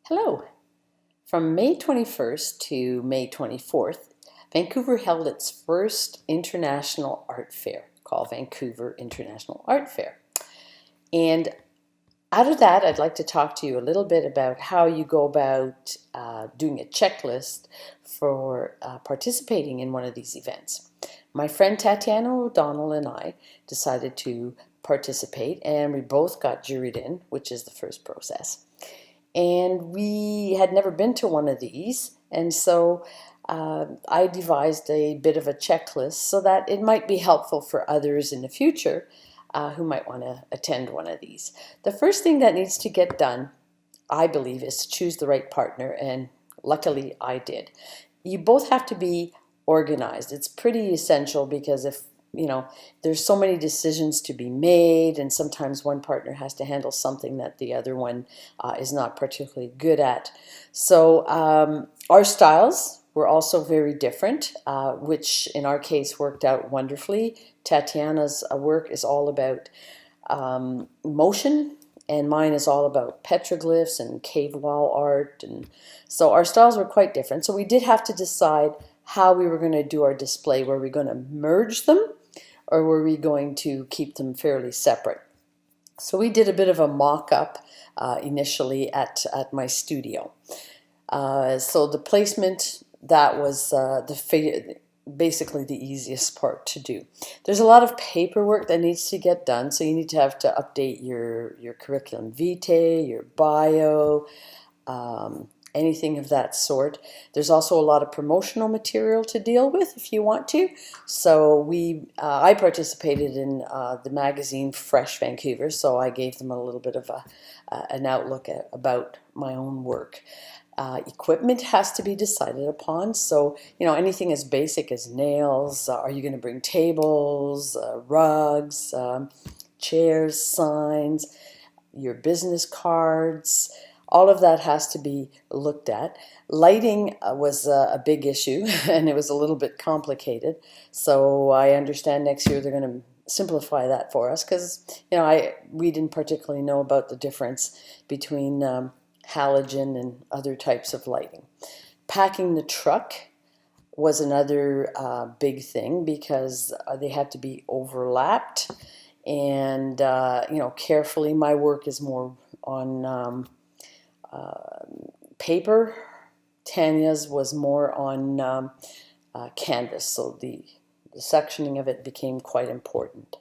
Hello. From May 21st to May 24th, Vancouver held its first international art fair called Vancouver International Art Fair. And out of that, I'd like to talk to you a little bit about how you go about doing a checklist for participating in one of these events. My friend Tatiana O'Donnell and I decided to participate, and we both got juried in, which is the first process. And we had never been to one of these, and so I devised a bit of a checklist so that it might be helpful for others in the future who might want to attend one of these. The first thing that needs to get done, I believe, is to choose the right partner, and luckily I did. You both have to be organized. It's pretty essential because if there's so many decisions to be made, and sometimes one partner has to handle something that the other one is not particularly good at. So our styles were also very different, which in our case worked out wonderfully. Tatiana's work is all about motion, and mine is all about petroglyphs and cave wall art, and so our styles were quite different. So we did have to decide how we were going to do our display. Were we going to merge them, or were we going to keep them fairly separate? So we did a bit of a mock-up initially at my studio. So the placement, that was basically the easiest part to do. There's a lot of paperwork that needs to get done, so you need to have to update your curriculum vitae, your bio, anything of that sort. There's also a lot of promotional material to deal with if you want to. So I participated in the magazine Fresh Vancouver, so I gave them a little bit of an outlook about my own work. Equipment has to be decided upon, so anything as basic as nails. Are you going to bring tables, rugs, chairs, signs, your business cards? All of that has to be looked at. Lighting was a big issue, and it was a little bit complicated. So I understand next year they're going to simplify that for us, because we didn't particularly know about the difference between halogen and other types of lighting. Packing the truck was another big thing, because they had to be overlapped, and carefully. My work is more on paper. Teyjah's was more on canvas, so the sectioning of it became quite important.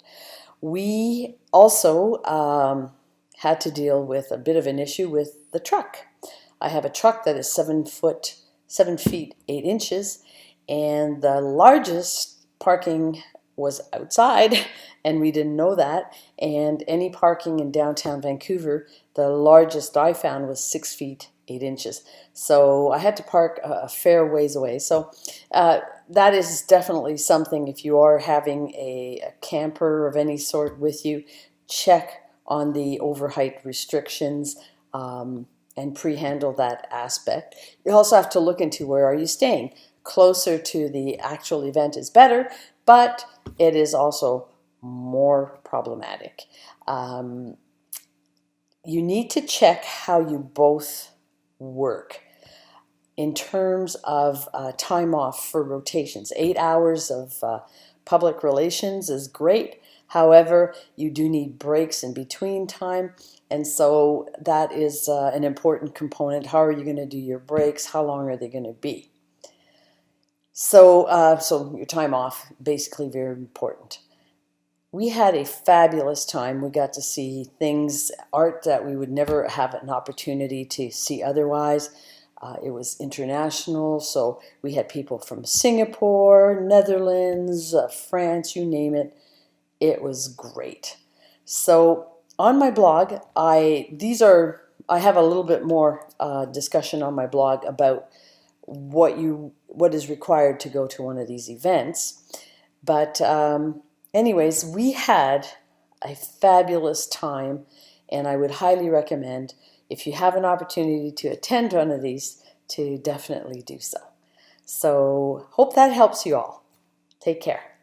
We also had to deal with a bit of an issue with the truck. I have a truck that is 7 feet 8 inches, and the largest parking was outside, and we didn't know that. And any parking in downtown Vancouver, the largest I found was 6 feet 8 inches. So I had to park a fair ways away. So that is definitely something. If you are having a camper of any sort with you, check on the overheight restrictions and pre-handle that aspect. You also have to look into, where are you staying? Closer to the actual event is better, but it is also more problematic. You need to check how you both work in terms of time off for rotations. 8 hours of public relations is great. However, you do need breaks in between time, and so that is an important component. How are you going to do your breaks? How long are they going to be? So your time off, basically very important. We had a fabulous time. We got to see things, art that we would never have an opportunity to see otherwise. It was international, so we had people from Singapore, Netherlands, France, you name it. It was great. So on my blog, I have a little bit more discussion on my blog about what is required to go to one of these events. But anyways, we had a fabulous time, and I would highly recommend, if you have an opportunity to attend one of these, to definitely do so. So hope that helps you all. Take care.